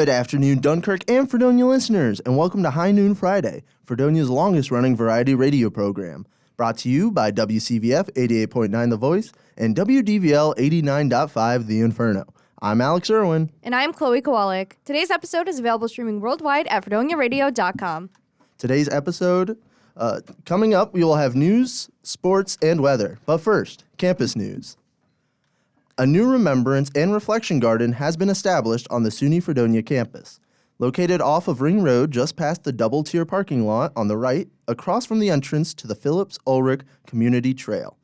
Good afternoon, Dunkirk and Fredonia listeners, and welcome to High Noon Friday, Fredonia's longest-running variety radio program, brought to you by WCVF 88.9 The Voice and WDVL 89.5 The Inferno. I'm Alex Erwin. And I'm Chloe Kowalyk. Today's episode is available streaming worldwide at fredoniaradio.com. Today's episode, coming up, we will have news, sports, and weather. But first, campus news. A new remembrance and reflection garden has been established on the SUNY Fredonia campus. Located off of Ring Road just past the double-tier parking lot on the right, across from the entrance to the Phillips Ulrich Community Trail.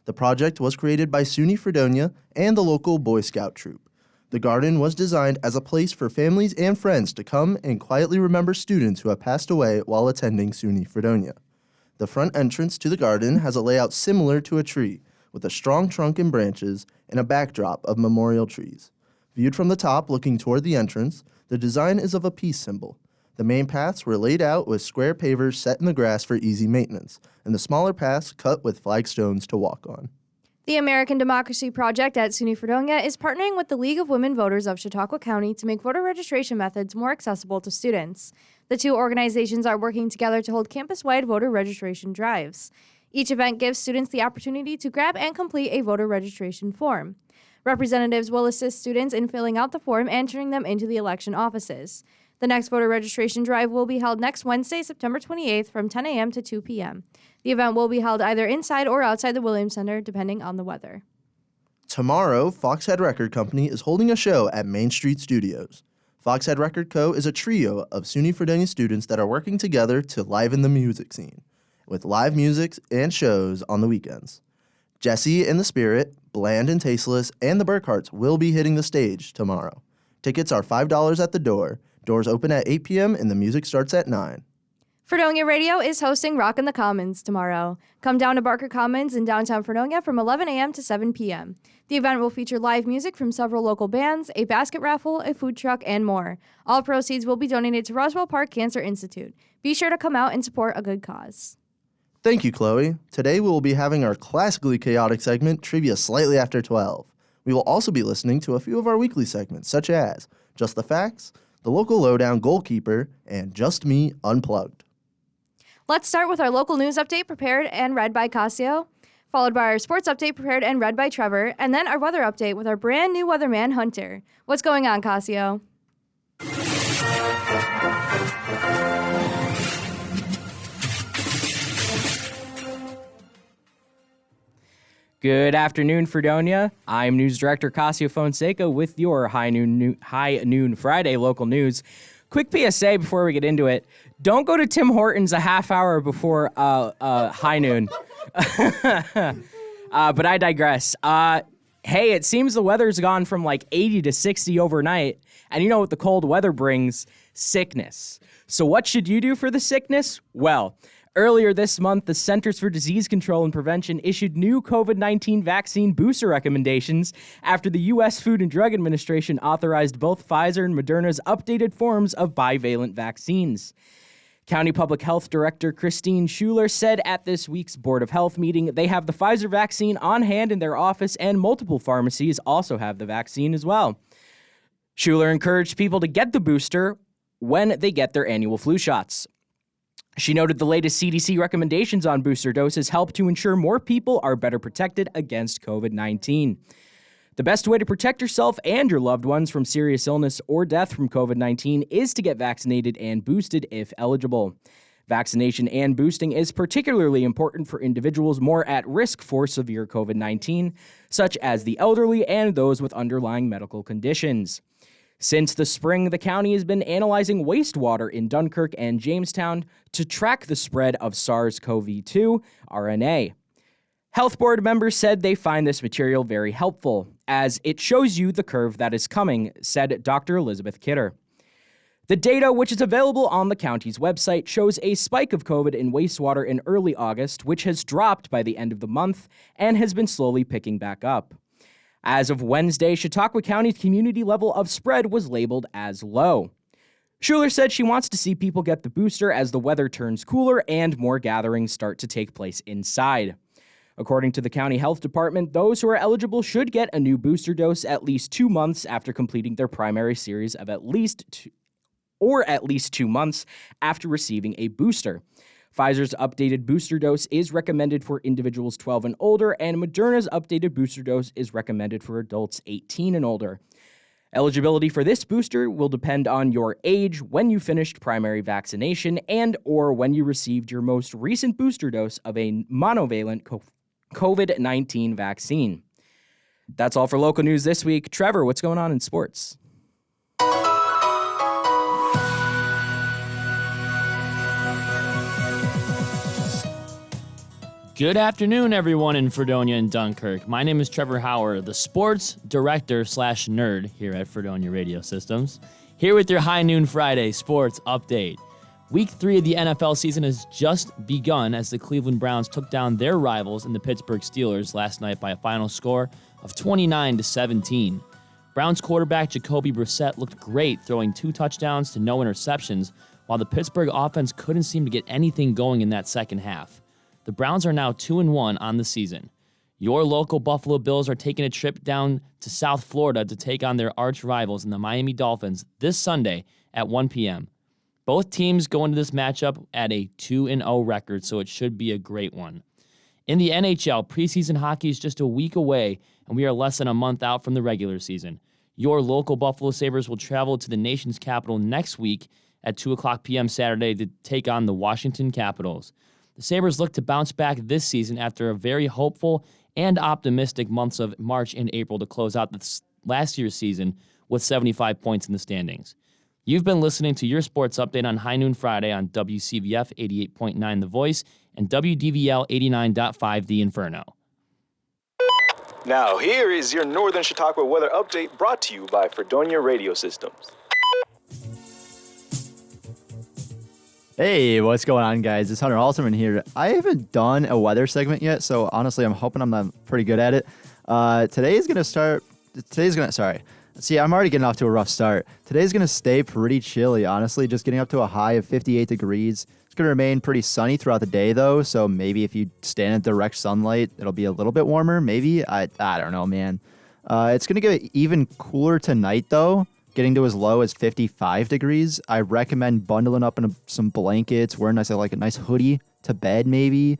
The project was created by SUNY Fredonia and the local Boy Scout troop. The garden was designed as a place for families and friends to come and quietly remember students who have passed away while attending SUNY Fredonia. The front entrance to the garden has a layout similar to a tree, with a strong trunk and branches and a backdrop of memorial trees. Viewed from the top looking toward the entrance, the design is of a peace symbol. The main paths were laid out with square pavers set in the grass for easy maintenance, and the smaller paths cut with flagstones to walk on. The American Democracy Project at SUNY Fredonia is partnering with the League of Women Voters of Chautauqua County to make voter registration methods more accessible to students. The two organizations are working together to hold campus-wide voter registration drives. Each event gives students the opportunity to grab and complete a voter registration form. Representatives will assist students in filling out the form and turning them into the election offices. The next voter registration drive will be held next Wednesday, September 28th from 10 a.m. to 2 p.m. The event will be held either inside or outside the Williams Center, depending on the weather. Tomorrow, Foxhead Record Company is holding a show at Main Street Studios. Foxhead Record Co. is a trio of SUNY Fredonia students that are working together to liven the music scene, with live music and shows on the weekends. Jesse and the Spirit, Bland and Tasteless, and the Burkharts will be hitting the stage tomorrow. Tickets are $5 at the door. Doors open at 8 p.m. and the music starts at 9. Fredonia Radio is hosting Rockin' the Commons tomorrow. Come down to Barker Commons in downtown Fredonia from 11 a.m. to 7 p.m. The event will feature live music from several local bands, a basket raffle, a food truck, and more. All proceeds will be donated to Roswell Park Cancer Institute. Be sure to come out and support a good cause. Thank you, Chloe. Today we will be having our classically chaotic segment, Trivia Slightly After 12. We will also be listening to a few of our weekly segments, such as Just the Facts, The Local Lowdown Goalkeeper, and Just Me Unplugged. Let's start with our local news update prepared and read by Cascio, followed by our sports update prepared and read by Trevor, and then our weather update with our brand new weatherman, Hunter. What's going on, Cascio? Good afternoon, Fredonia. I'm News Director Cascio Fonseca with your High Noon Friday local news. Quick PSA before we get into it. Don't go to Tim Hortons a half hour before high noon. But I digress. Hey, it seems the weather's gone from like 80 to 60 overnight. And you know what the cold weather brings? Sickness. So what should you do for the sickness? Well, earlier this month, the Centers for Disease Control and Prevention issued new COVID-19 vaccine booster recommendations after the U.S. Food and Drug Administration authorized both Pfizer and Moderna's updated forms of bivalent vaccines. County Public Health Director Christine Schuler said at this week's Board of Health meeting they have the Pfizer vaccine on hand in their office and multiple pharmacies also have the vaccine as well. Schuler encouraged people to get the booster when they get their annual flu shots. She noted the latest CDC recommendations on booster doses help to ensure more people are better protected against COVID-19. The best way to protect yourself and your loved ones from serious illness or death from COVID-19 is to get vaccinated and boosted if eligible. Vaccination and boosting is particularly important for individuals more at risk for severe COVID-19, such as the elderly and those with underlying medical conditions. Since the spring, the county has been analyzing wastewater in Dunkirk and Jamestown to track the spread of SARS-CoV-2 RNA. Health board members said they find this material very helpful, as it shows you the curve that is coming, said Dr. Elizabeth Kidder. The data, which is available on the county's website, shows a spike of COVID in wastewater in early August, which has dropped by the end of the month and has been slowly picking back up. As of Wednesday, Chautauqua County's community level of spread was labeled as low. Schuler said she wants to see people get the booster as the weather turns cooler and more gatherings start to take place inside. According to the county health department, those who are eligible should get a new booster dose at least 2 months after completing their primary series of at least 2 months after receiving a booster. Pfizer's updated booster dose is recommended for individuals 12 and older, and Moderna's updated booster dose is recommended for adults 18 and older. Eligibility for this booster will depend on your age, when you finished primary vaccination, and or when you received your most recent booster dose of a monovalent COVID-19 vaccine. That's all for local news this week. Trevor, what's going on in sports? Good afternoon, everyone in Fredonia and Dunkirk. My name is Trevor Hauer, the sports director/nerd here at Fredonia Radio Systems. Here with your High Noon Friday sports update. Week 3 of the NFL season has just begun as the Cleveland Browns took down their rivals in the Pittsburgh Steelers last night by a final score of 29-17. Browns quarterback Jacoby Brissett looked great, throwing 2 touchdowns to no interceptions, while the Pittsburgh offense couldn't seem to get anything going in that second half. The Browns are now 2-1 on the season. Your local Buffalo Bills are taking a trip down to South Florida to take on their arch rivals in the Miami Dolphins this Sunday at 1 p.m. Both teams go into this matchup at a 2-0 record, so it should be a great one. In the NHL, preseason hockey is just a week away, and we are less than a month out from the regular season. Your local Buffalo Sabres will travel to the nation's capital next week at 2 o'clock p.m. Saturday to take on the Washington Capitals. The Sabres look to bounce back this season after a very hopeful and optimistic months of March and April to close out last year's season with 75 points in the standings. You've been listening to your sports update on High Noon Friday on WCVF 88.9 The Voice and WDVL 89.5 The Inferno. Now here is your Northern Chautauqua weather update brought to you by Fredonia Radio Systems. Hey, what's going on, guys? It's Hunter Halterman here. I haven't done a weather segment yet, so honestly, I'm hoping I'm pretty good at it. See, I'm already getting off to a rough start. Today's going to stay pretty chilly, honestly, just getting up to a high of 58 degrees. It's going to remain pretty sunny throughout the day, though, so maybe if you stand in direct sunlight, it'll be a little bit warmer, maybe. I don't know, man. It's going to get even cooler tonight, though, getting to as low as 55 degrees. I recommend bundling up in some blankets, wearing a nice hoodie to bed, maybe.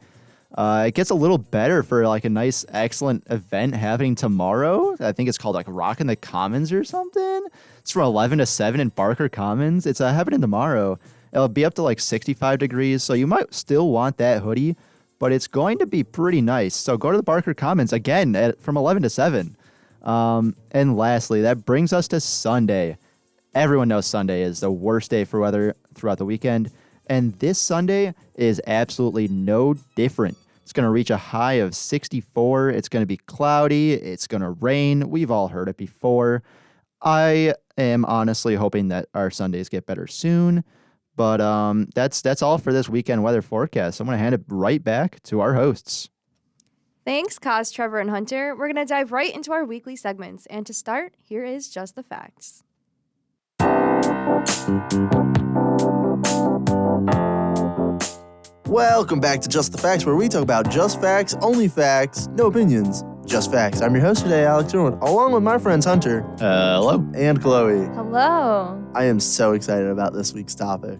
It gets a little better for a nice, excellent event happening tomorrow. I think it's called Rockin' the Commons or something. It's from 11 to 7 in Barker Commons. It's happening tomorrow. It'll be up to 65 degrees, so you might still want that hoodie, but it's going to be pretty nice. So go to the Barker Commons again from 11 to 7. And lastly, that brings us to Sunday. Everyone knows Sunday is the worst day for weather throughout the weekend. And this Sunday is absolutely no different. It's going to reach a high of 64. It's going to be cloudy. It's going to rain. We've all heard it before. I am honestly hoping that our Sundays get better soon. But that's all for this weekend weather forecast. I'm going to hand it right back to our hosts. Thanks, Kaz, Trevor, and Hunter. We're going to dive right into our weekly segments. And to start, here is Just the Facts. Welcome back to Just the Facts, where we talk about just facts, only facts, no opinions, just facts. I'm your host today, Alex Erwin, along with my friends Hunter. Hello. And Chloe. Hello. I am so excited about this week's topic.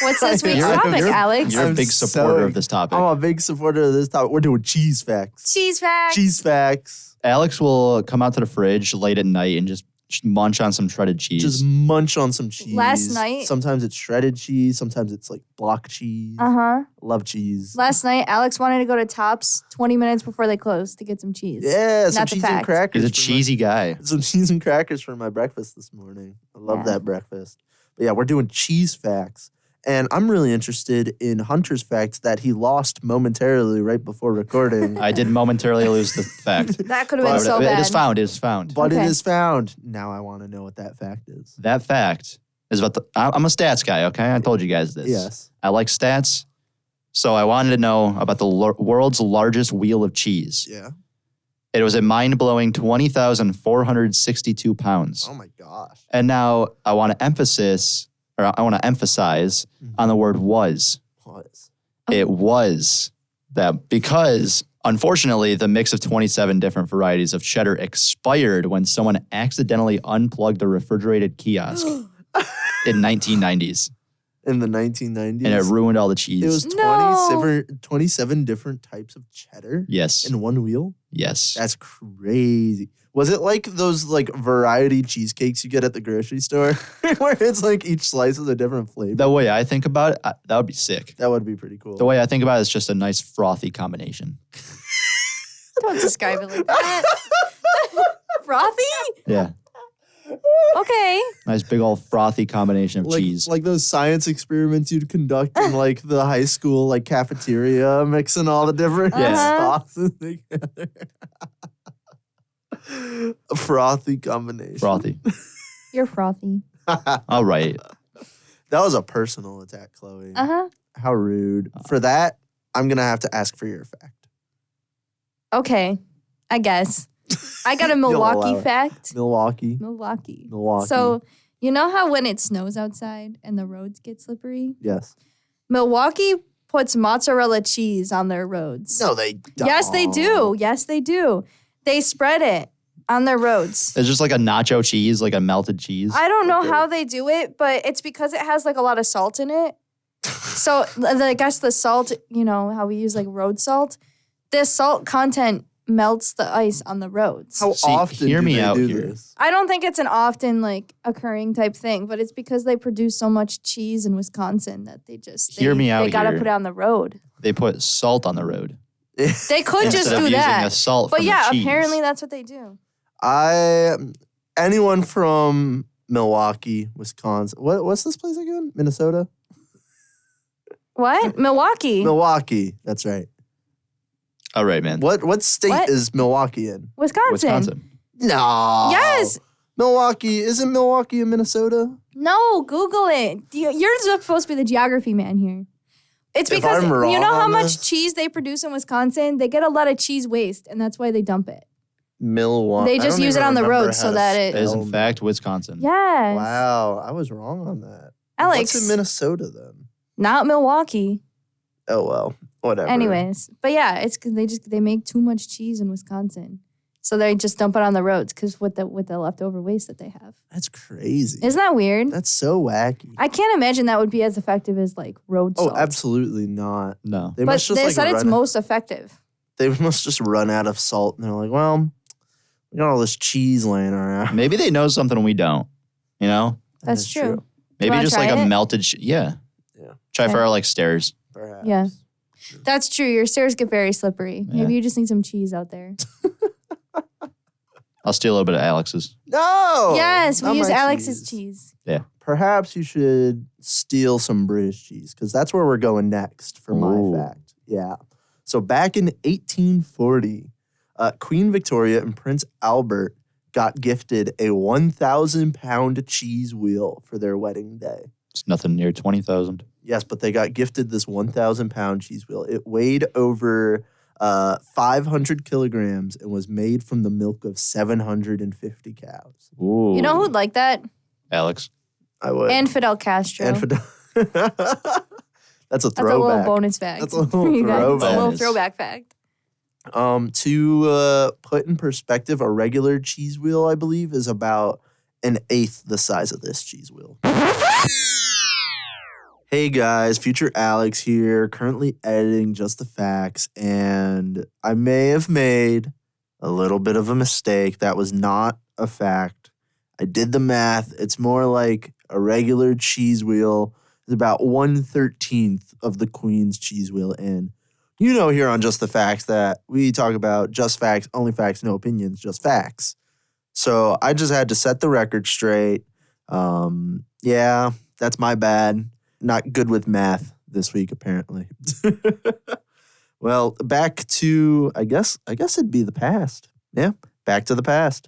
What's this week's topic, Alex? You're a big supporter of this topic. I'm a big supporter of this topic. We're doing cheese facts. Cheese facts. Cheese facts. Alex will come out to the fridge late at night and just munch on some shredded cheese. Just munch on some cheese. Last night. Sometimes it's shredded cheese. Sometimes it's block cheese. Uh-huh. Love cheese. Last night, Alex wanted to go to Tops 20 minutes before they closed to get some cheese. Yeah, some That's a cheese and fact. crackers. He's a cheesy guy. Some cheese and crackers for my breakfast this morning. I love that breakfast. But yeah, we're doing cheese facts. And I'm really interested in Hunter's facts that he lost momentarily right before recording. I did momentarily lose the fact. That could have been so bad. It is found. It is found. But Okay. it is found. Now I want to know what that fact is. That fact is about I'm a stats guy, okay? I told you guys this. Yes. I like stats. So I wanted to know about the world's largest wheel of cheese. Yeah. It was a mind-blowing 20,462 pounds. Oh my gosh. And now I want to emphasize on the word was. Was. It was That because, unfortunately, the mix of 27 different varieties of cheddar expired when someone accidentally unplugged a refrigerated kiosk in 1990s. In the 1990s. And it ruined all the cheese. It was 27 different types of cheddar Yes. in one wheel? Yes. That's crazy. Was it like those like variety cheesecakes you get at the grocery store where it's like each slice is a different flavor? The way I think about it, that would be sick. That would be pretty cool. The way I think about it is just a nice frothy combination. Don't describe it like that. Frothy? Yeah. Okay. Nice big old frothy combination of like, cheese. like those science experiments you'd conduct in like the high school like cafeteria, mixing all the different sauces together. A frothy combination. Frothy. You're frothy. All right. That was a personal attack, Chloe. Uh-huh. How rude. For that, I'm going to have to ask for your fact. Okay. I guess. I got a You'll allow Milwaukee it. fact. Milwaukee. Milwaukee. Milwaukee. So, you know how when it snows outside and the roads get slippery? Yes. Milwaukee puts mozzarella cheese on their roads. No, they don't. Yes, they do. Yes, they do. They spread it on their roads. It's just like a nacho cheese, like a melted cheese. I don't know how they do it, but it's because it has like a lot of salt in it. So I guess the salt, you know, how we use like road salt, this salt content melts the ice on the roads. How See, often hear do me they out do here. this? I don't think it's an often like occurring type thing, but it's because they produce so much cheese in Wisconsin that they Hear me out They gotta here. put it on the road. They put salt on the road. They could just Instead of do using that. the salt But from yeah, the cheese. apparently that's what they do. Anyone from Milwaukee, Wisconsin. What's this place again? Minnesota? What? Milwaukee. Milwaukee. That's right. All right, man. What state What? is Milwaukee in? Wisconsin. No. Yes. Milwaukee. Isn't Milwaukee in Minnesota? No, Google it. You're supposed to be the geography man here. It's If because I'm wrong you know how on much this- cheese they produce in Wisconsin? They get a lot of cheese waste, and that's why they dump it. Milwaukee. They just use it on the road so that It is, Oh, in fact, Wisconsin. Yes. Wow, I was wrong on that. Alex. What's in Minnesota then? Not Milwaukee. Oh well, whatever. Anyways, but yeah, it's because they make too much cheese in Wisconsin, so they just dump it on the roads because with the leftover waste that they have. That's crazy. Isn't that weird? That's so wacky. I can't imagine that would be as effective as like road salt. Oh, absolutely not. No. They But must just they like said it's run- most effective. They must just run out of salt, and they're like, "Well, we got all this cheese laying around." Maybe they know something we don't. You know? That's is true. Maybe wanna just try like a it? melted yeah. Yeah. Try Okay. for our like stairs. Perhaps. Yeah. That's true. Your stairs get very slippery. Yeah. Maybe you just need some cheese out there. I'll steal a little bit of Alex's. No. yes, we not use my Alex's cheese. Perhaps you should steal some British cheese because that's where we're going next for Ooh. my fact. Yeah. So back in 1840, Queen Victoria and Prince Albert got gifted a 1,000-pound cheese wheel for their wedding day. It's nothing near 20,000. Yes, but they got gifted this 1,000-pound cheese wheel. It weighed over 500 kilograms and was made from the milk of 750 cows. Ooh. You know who'd like that? Alex. I would. And Fidel Castro. And That's a That's a throwback. little bonus fact. That's a little for you guys. throwback. It's a little Bonus. throwback fact. To put in perspective, a regular cheese wheel, I believe, is about an eighth the size of this cheese wheel. Hey guys, future Alex here, currently editing Just the Facts, and I may have made a little bit of a mistake. That was not a fact. I did the math. It's more like a regular cheese wheel is about 1/13 of the Queen's cheese wheel, and you know here on Just the Facts that we talk about just facts, only facts, no opinions, just facts. So I just had to set the record straight. Yeah, that's my bad. Not good with math this week, apparently. Well, back to, I guess it'd be the past. Yeah, back to the past.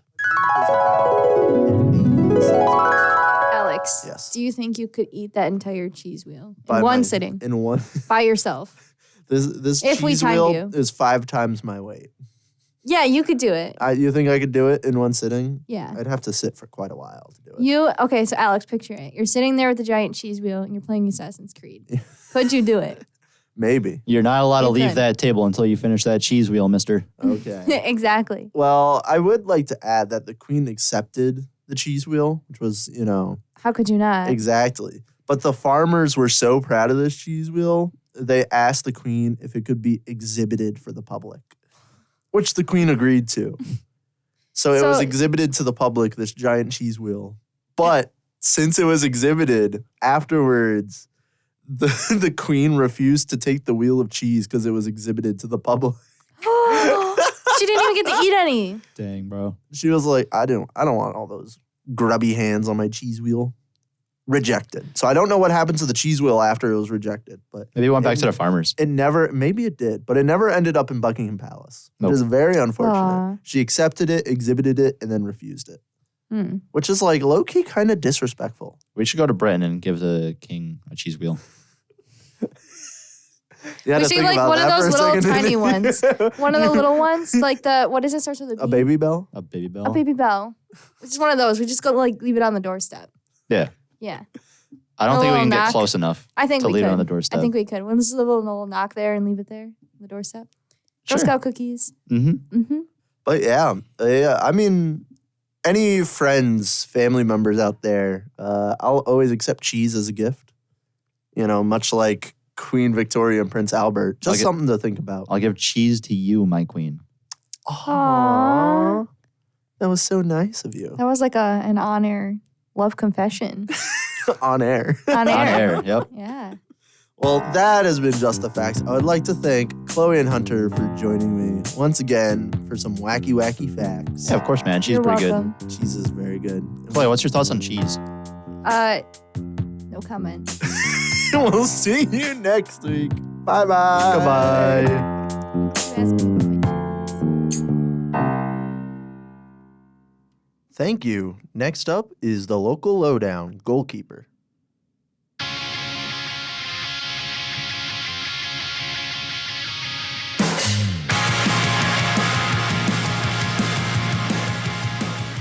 Alex, Yes. do you think you could eat that entire cheese wheel By in one my- sitting In one. by yourself? This If we cheese timed wheel you. is 5 times my weight. Yeah, you could do it. You think I could do it in one sitting? Yeah. I'd have to sit for quite a while to do it. Okay, so Alex, picture it. You're sitting there with the giant cheese wheel and you're playing Assassin's Creed. Could you do it? Maybe. You're not allowed to You leave could. that table until you finish that cheese wheel, mister. Okay. Exactly. Well, I would like to add that the queen accepted the cheese wheel, which was, How could you not? exactly. But the farmers were so proud of this cheese wheel, they asked the queen if it could be exhibited for the public, which the queen agreed to. So it was So- exhibited to the public, this giant cheese wheel. But since it was exhibited afterwards, the queen refused to take the wheel of cheese because it was exhibited to the public. She didn't even get to eat any. Dang, bro. She was like, I don't want all those grubby hands on my cheese wheel. Rejected. So I don't know what happened to the cheese wheel after it was rejected, but Maybe it went back to the farmers. it never, maybe it did, but it never ended up in Buckingham Palace. Nope. It is very unfortunate. Aw. She accepted it, exhibited it, and then refused it, Hmm. which is like low-key kind of disrespectful. We should go to Britain and give the king a cheese wheel. You had We to see think like about one of that those for a little second, tiny didn't ones. you? One of the little ones, like what is it? Starts with a B. A baby bell? A baby bell. A baby bell. It's just one of those. We just go like leave it on the doorstep. Yeah. Yeah. I don't A think we little can get knock. close enough I think to we leave could. it on the doorstep. I think we could. When's the little knock there and leave it there on the doorstep? Girl Sure. Scout cookies. Mm-hmm. Mm-hmm. But yeah. I mean, any friends, family members out there, I'll always accept cheese as a gift. Much like Queen Victoria and Prince Albert. Just something to think about. I'll give cheese to you, my queen. Aww. That was so nice of you. That was like an on-air love confession. On air. On air. On air, yep. Yeah. Well, that has been Just the Facts. I would like to thank Chloe and Hunter for joining me once again for some wacky, wacky facts. Yeah, of course, man. Cheese You're pretty welcome. Cheese is very good. good. Chloe, what's your thoughts on cheese? No comment. We'll see you next week. Bye-bye. Goodbye. Ask me about my cheese. Thank you. Next up is the local lowdown, Goalkeeper.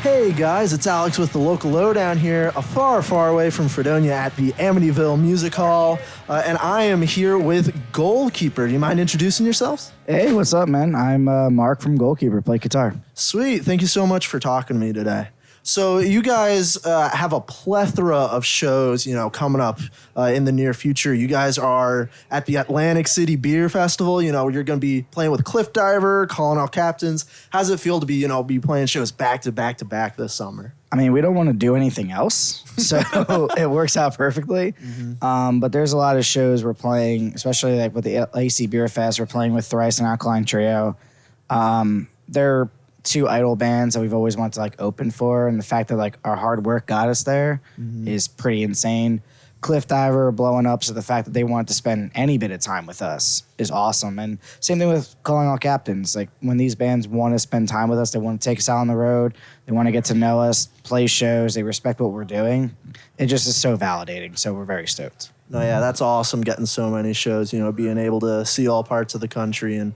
Hey guys, it's Alex with the local lowdown here, far, far away from Fredonia at the Amityville Music Hall, and I am here with Goalkeeper. Do you mind introducing yourselves? Hey, what's up, man? I'm Mark from Goalkeeper, play guitar. Sweet. Thank you so much for talking to me today. So you guys have a plethora of shows, coming up in the near future. You guys are at the Atlantic City Beer Festival. You're going to be playing with Cliff Diver, calling out captains. How does it feel to be playing shows back to back to back this summer? I mean, we don't want to do anything else, so it works out perfectly. But there's a lot of shows we're playing, especially like with the AC Beer Fest. We're playing with Thrice and Alkaline Trio. They're two idol bands that we've always wanted to like open for, and the fact that like our hard work got us there is pretty insane. Cliff Diver blowing up, so the fact that they wanted to spend any bit of time with us is awesome. And same thing with Calling All Captains. Like when these bands want to spend time with us, they want to take us out on the road, they want to get to know us, play shows, they respect what we're doing. It just is so validating, so we're very stoked. No, yeah, that's awesome getting so many shows, being able to see all parts of the country and,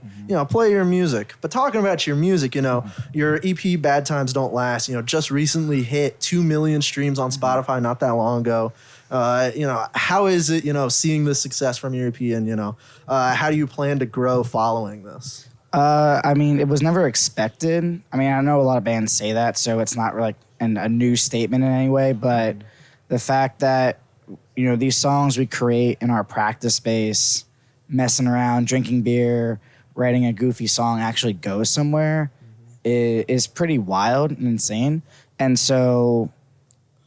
play your music. But talking about your music, your EP Bad Times Don't Last, just recently hit 2 million streams on Spotify not that long ago. How is it, seeing the success from your EP and, how do you plan to grow following this? I mean, it was never expected. I mean, I know a lot of bands say that, so it's not like a new statement in any way, but the fact that these songs we create in our practice space, messing around, drinking beer, writing a goofy song actually goes somewhere is pretty wild and insane. And so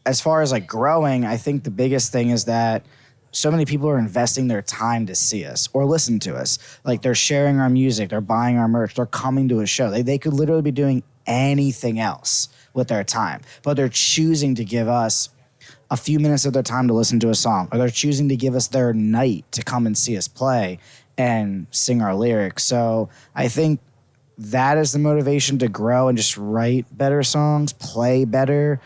as far as like growing, I think the biggest thing is that so many people are investing their time to see us or listen to us. Like they're sharing our music, they're buying our merch, they're coming to a show. They could literally be doing anything else with their time, but they're choosing to give us a few minutes of their time to listen to a song, or they're choosing to give us their night to come and see us play and sing our lyrics. So I think that is the motivation to grow and just write better songs, play better,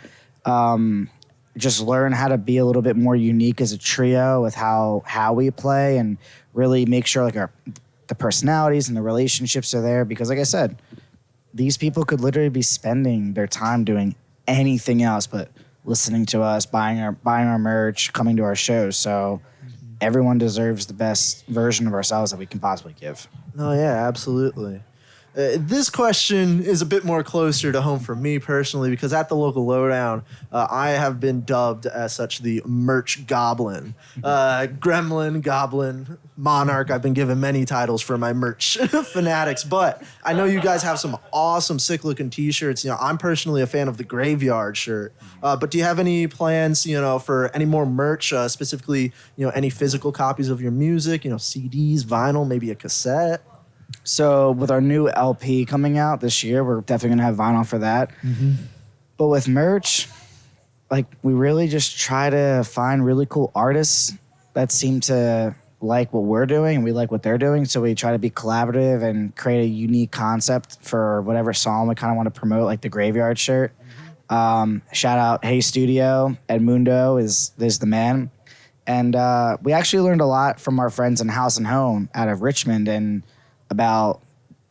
just learn how to be a little bit more unique as a trio with how we play, and really make sure like the personalities and the relationships are there. Because like I said, these people could literally be spending their time doing anything else but listening to us, buying our merch, coming to our shows. So everyone deserves the best version of ourselves that we can possibly give. No, yeah, absolutely. This question is a bit more closer to home for me personally because at the local lowdown, I have been dubbed as such the merch goblin. Gremlin, goblin, monarch. I've been given many titles for my merch fanatics, but I know you guys have some awesome sick looking t-shirts. I'm personally a fan of the graveyard shirt, but do you have any plans, for any more merch, specifically, any physical copies of your music, CDs, vinyl, maybe a cassette? So with our new LP coming out this year, we're definitely going to have vinyl for that. Mm-hmm. But with merch, we really just try to find really cool artists that seem to like what we're doing and we like what they're doing. So we try to be collaborative and create a unique concept for whatever song we kind of want to promote, like the graveyard shirt. Shout out Hey Studio. Edmundo is the man. And we actually learned a lot from our friends in House and Home out of Richmond and about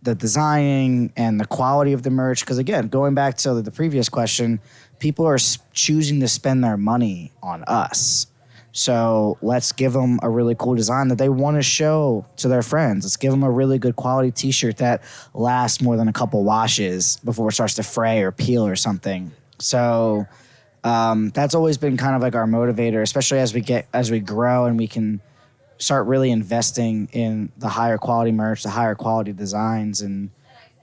the designing and the quality of the merch. Because again, going back to the previous question, people are choosing to spend their money on us. So let's give them a really cool design that they want to show to their friends. Let's give them a really good quality t-shirt that lasts more than a couple washes before it starts to fray or peel or something. So that's always been kind of like our motivator, especially as we grow and we can start really investing in the higher quality merch, the higher quality designs, and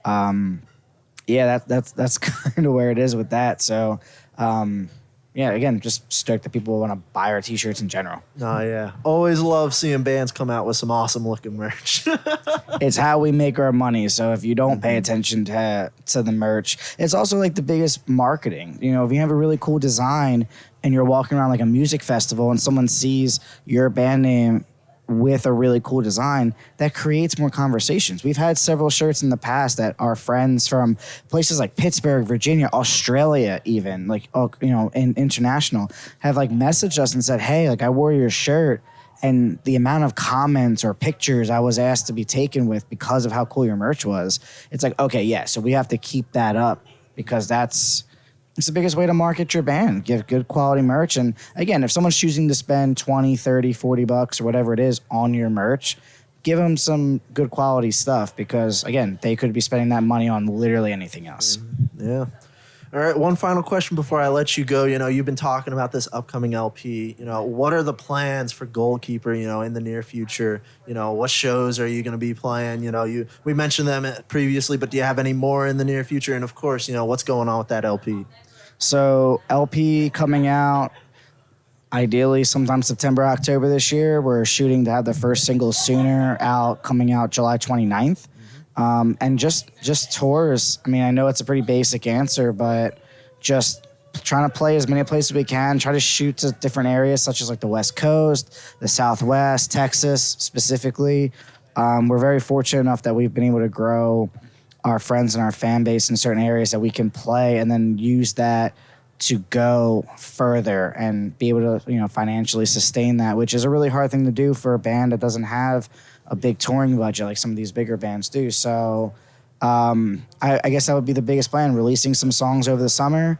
that's kind of where it is with that. So again, just stoked that people want to buy our t-shirts in general. Oh yeah, always love seeing bands come out with some awesome looking merch. It's how we make our money. So if you don't pay attention to the merch, it's also like the biggest marketing. If you have a really cool design and you're walking around like a music festival and someone sees your band name with a really cool design, that creates more conversations. We've had several shirts in the past that our friends from places like Pittsburgh, Virginia, Australia even, and international, have messaged us and said, hey, I wore your shirt, and the amount of comments or pictures I was asked to be taken with because of how cool your merch was, it's okay, yeah, so we have to keep that up because it's the biggest way to market your band. Give good quality merch. And again, if someone's choosing to spend $20, $30, $40 or whatever it is on your merch, give them some good quality stuff because, again, they could be spending that money on literally anything else. Yeah. All right, one final question before I let you go. You've been talking about this upcoming LP. What are the plans for Goalkeeper, in the near future? What shows are you going to be playing? We mentioned them previously, but do you have any more in the near future? And, of course, what's going on with that LP? So LP coming out ideally sometime September, October this year. We're shooting to have the first single sooner coming out July 29th. And just tours. I mean, I know it's a pretty basic answer, but just trying to play as many places as we can, try to shoot to different areas such as the West Coast, the Southwest, Texas specifically. We're very fortunate enough that we've been able to grow our friends and our fan base in certain areas that we can play and then use that to go further and be able to, financially sustain that, which is a really hard thing to do for a band that doesn't have a big touring budget like some of these bigger bands do. So I guess that would be the biggest plan, releasing some songs over the summer,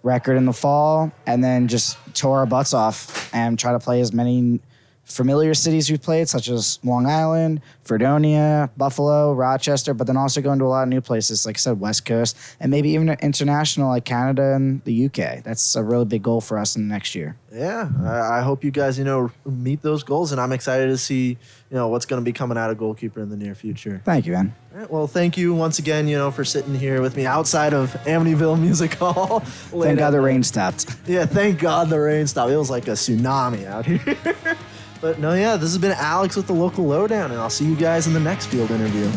record in the fall, and then just tour our butts off and try to play as many familiar cities we've played, such as Long Island, Fredonia, Buffalo, Rochester, but then also going to a lot of new places, like I said, West Coast, and maybe even international like Canada and the UK. That's a really big goal for us in the next year. Yeah, I hope you guys, meet those goals, and I'm excited to see, what's going to be coming out of Goalkeeper in the near future. Thank you, man. All right, well, thank you once again, for sitting here with me outside of Amityville Music Hall. Thank God the rain stopped. Yeah, thank God the rain stopped. It was like a tsunami out here. But no, yeah, this has been Alex with the Local Lowdown, and I'll see you guys in the next field interview.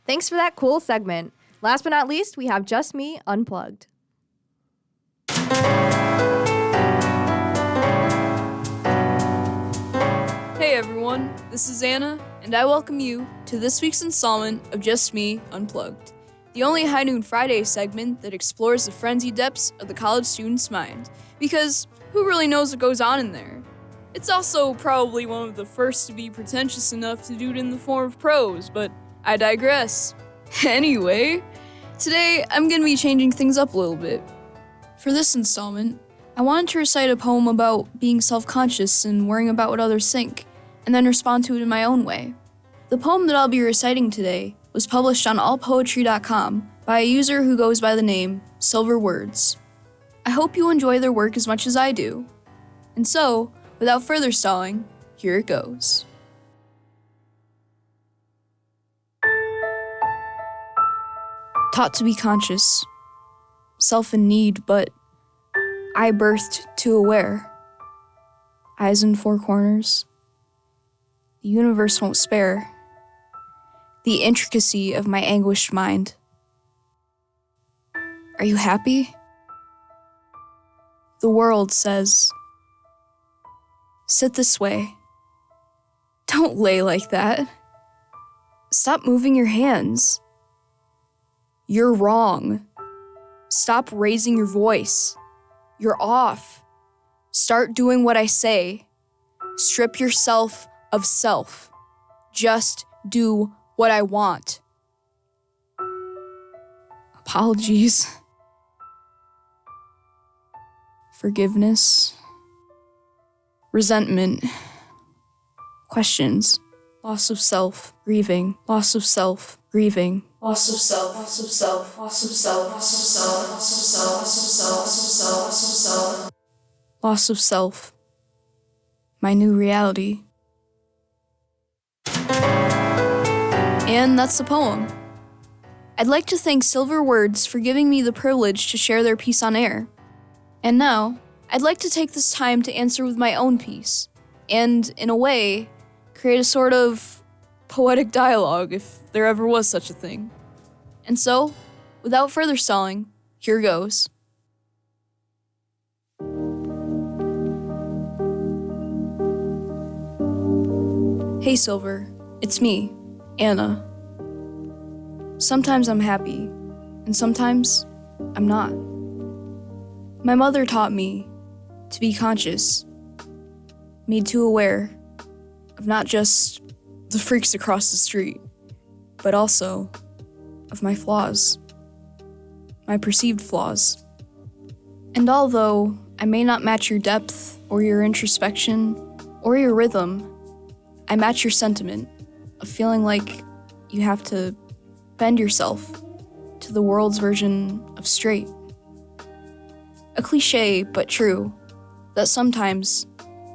Thanks for that cool segment. Last but not least, we have Just Me Unplugged. Hey everyone, this is Anna, and I welcome you to this week's installment of Just Me Unplugged, the only High Noon Friday segment that explores the frenzied depths of the college student's mind, because who really knows what goes on in there? It's also probably one of the first to be pretentious enough to do it in the form of prose, but I digress. Anyway, Today, I'm going to be changing things up a little bit. For this installment, I wanted to recite a poem about being self-conscious and worrying about what others think, and then respond to it in my own way. The poem that I'll be reciting today was published on allpoetry.com by a user who goes by the name Silver Words. I hope you enjoy their work as much as I do. And so, without further stalling, here it goes. Taught to be conscious, self in need, but I birthed too aware. Eyes in four corners. The universe won't spare the intricacy of my anguished mind. Are you happy? The world says, sit this way. Don't lay like that. Stop moving your hands. You're wrong. Stop raising your voice. You're off. Start doing what I say. Strip yourself of self. Just do what I want. Apologies. Forgiveness. Resentment. Questions. Loss of self. Grieving. Loss of self. Grieving. Loss of self. Loss of self. Loss of self. Loss of self. Loss of self. Loss of self. Loss of self. Loss of self. Loss of self. My new reality. And that's the poem. I'd like to thank Silver Words for giving me the privilege to share their piece on air. And now, I'd like to take this time to answer with my own piece, and, in a way, create a sort of poetic dialogue, if there ever was such a thing. And so, without further stalling, here goes. Hey Silver, it's me, Anna. Sometimes I'm happy, and sometimes I'm not. My mother taught me to be conscious, made too aware of not just the freaks across the street, but also of my flaws, my perceived flaws. And although I may not match your depth or your introspection or your rhythm, I match your sentiment of feeling like you have to bend yourself to the world's version of straight. A cliche, but true, that sometimes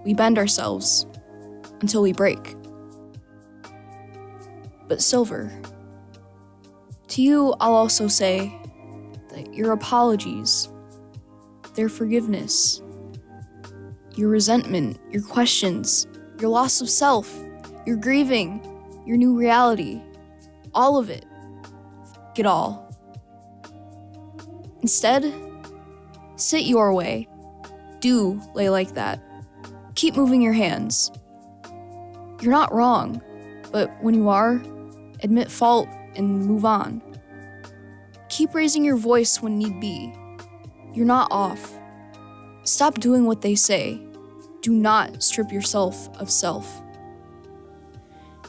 we bend ourselves until we break. But Silver, to you I'll also say that your apologies, their forgiveness, your resentment, your questions, your loss of self, your grieving, your new reality, all of it, f*** it all. Instead, sit your way. Do lay like that. Keep moving your hands. You're not wrong, but when you are, admit fault and move on. Keep raising your voice when need be. You're not off. Stop doing what they say. Do not strip yourself of self.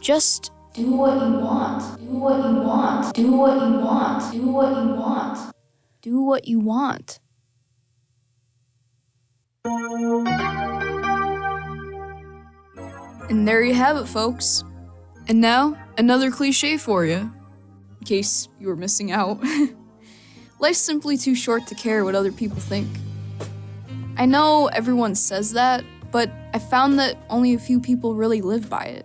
Just do what you want. Do what you want. Do what you want. Do what you want. Do what you want. And there you have it, folks. And now, another cliche for you, in case you were missing out. Life's simply too short to care what other people think. I know everyone says that, but I found that only a few people really live by it.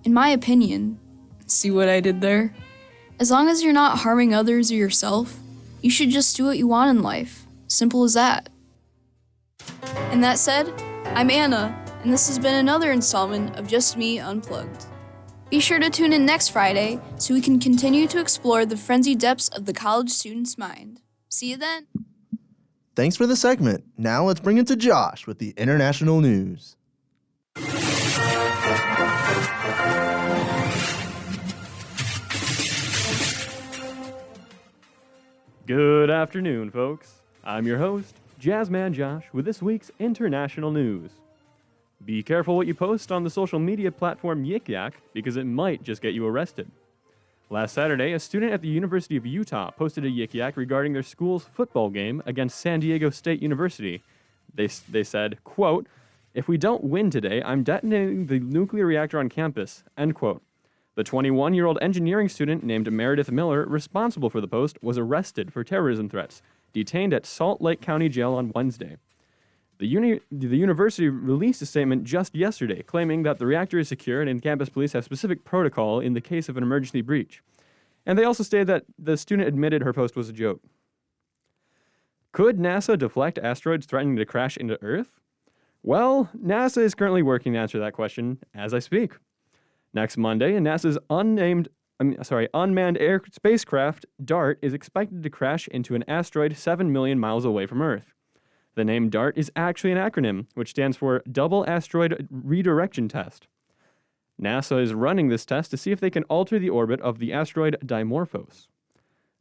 In my opinion, see what I did there? As long as you're not harming others or yourself, you should just do what you want in life. Simple as that. And that said, I'm Anna, and this has been another installment of Just Me Unplugged. Be sure to tune in next Friday so we can continue to explore the frenzied depths of the college student's mind. See you then. Thanks for the segment. Now let's bring it to Josh with the international news. Good afternoon, folks. I'm your host, Jazzman Josh, with this week's international news. Be careful what you post on the social media platform Yik Yak, because it might just get you arrested. Last Saturday, a student at the University of Utah posted a yik-yak regarding their school's football game against San Diego State University. They said, quote, "If we don't win today, I'm detonating the nuclear reactor on campus," end quote. The 21-year-old engineering student named Meredith Miller, responsible for the post, was arrested for terrorism threats, detained at Salt Lake County Jail on Wednesday. The university released a statement just yesterday claiming that the reactor is secured and campus police have specific protocol in the case of an emergency breach. And they also stated that the student admitted her post was a joke. Could NASA deflect asteroids threatening to crash into Earth? Well, NASA is currently working to answer that question as I speak. Next Monday, NASA's unmanned air spacecraft DART is expected to crash into an asteroid 7 million miles away from Earth. The name DART is actually an acronym, which stands for Double Asteroid Redirection Test. NASA is running this test to see if they can alter the orbit of the asteroid Dimorphos.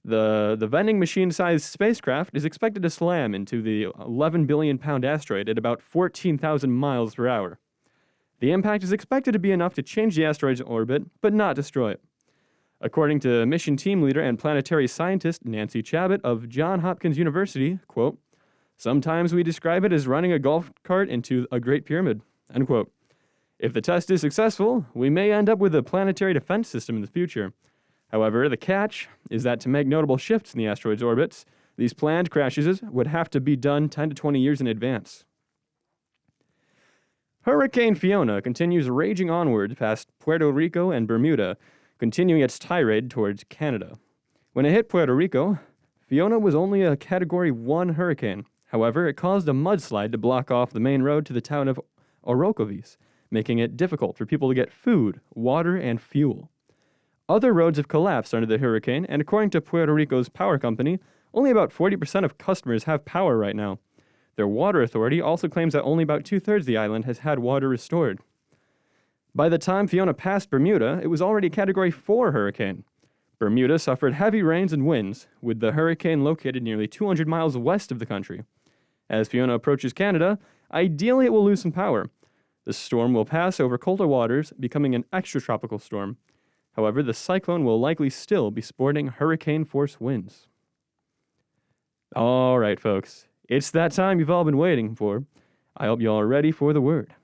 The vending machine-sized spacecraft is expected to slam into the 11 billion pound asteroid at about 14,000 miles per hour. The impact is expected to be enough to change the asteroid's orbit, but not destroy it. According to mission team leader and planetary scientist Nancy Chabot of Johns Hopkins University, quote, "Sometimes we describe it as running a golf cart into a Great Pyramid," end quote. If the test is successful, we may end up with a planetary defense system in the future. However, the catch is that to make notable shifts in the asteroid's orbits, these planned crashes would have to be done 10 to 20 years in advance. Hurricane Fiona continues raging onward past Puerto Rico and Bermuda, continuing its tirade towards Canada. When it hit Puerto Rico, Fiona was only a Category 1 hurricane. However, it caused a mudslide to block off the main road to the town of Orocovis, making it difficult for people to get food, water, and fuel. Other roads have collapsed under the hurricane, and according to Puerto Rico's power company, only about 40% of customers have power right now. Their water authority also claims that only about 2/3 of the island has had water restored. By the time Fiona passed Bermuda, it was already a Category 4 hurricane. Bermuda suffered heavy rains and winds, with the hurricane located nearly 200 miles west of the country. As Fiona approaches Canada, ideally it will lose some power. The storm will pass over colder waters, becoming an extratropical storm. However, the cyclone will likely still be sporting hurricane-force winds. All right, folks. It's that time you've all been waiting for. I hope you all are ready for the word.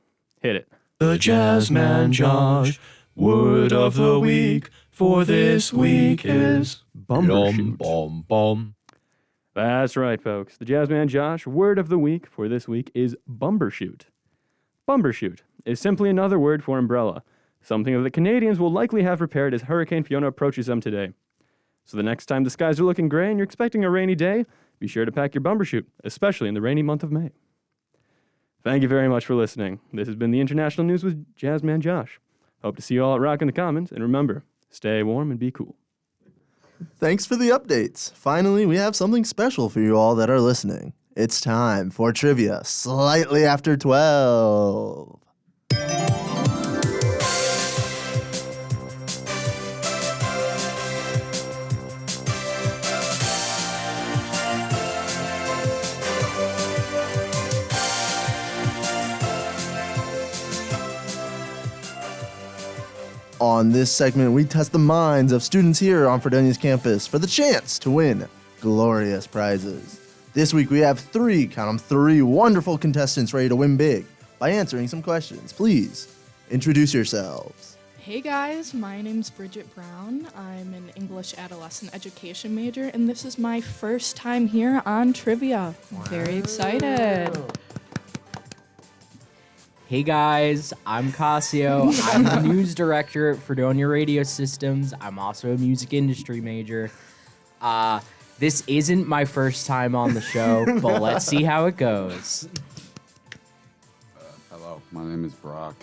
Hit it. The Jazzman Josh word of the week for this week is Bumbershoot. bum bum. That's right, folks. The Jazzman Josh word of the week for this week is bumbershoot. Bumbershoot is simply another word for umbrella, something that the Canadians will likely have prepared as Hurricane Fiona approaches them today. So the next time the skies are looking gray and you're expecting a rainy day, be sure to pack your bumbershoot, especially in the rainy month of May. Thank you very much for listening. This has been the International News with Jazzman Josh. Hope to see you all at Rock in the Commons, and remember, stay warm and be cool. Thanks for the updates. Finally, we have something special for you all that are listening. It's time for trivia slightly after 12. On this segment, we test the minds of students here on Fredonia's campus for the chance to win glorious prizes. This week, we have three wonderful contestants ready to win big by answering some questions. Please introduce yourselves. Hey guys, my name's Bridget Brown. I'm an English adolescent education major, and this is my first time here on trivia. I'm very excited. Hey guys, I'm Cascio. I'm the news director at Fredonia Radio Systems. I'm also a music industry major. This isn't my first time on the show, but let's see how it goes. Hello, my name is Brock.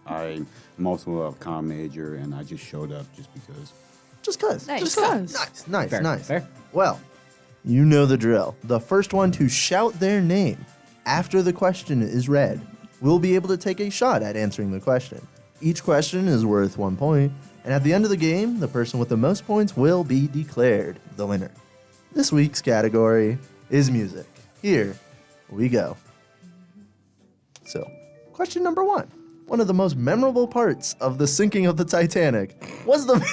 I'm also a comm major, and I just showed up just because. Just cuz. Nice. Just cuz. Nice. Fair, Nice. fair. Well, you know the drill. The first one to shout their name after the question is read will be able to take a shot at answering the question. Each question is worth 1 point, and at the end of the game, the person with the most points will be declared the winner. This week's category is music. Here we go. So, question number 1. One of the most memorable parts of the sinking of the Titanic was the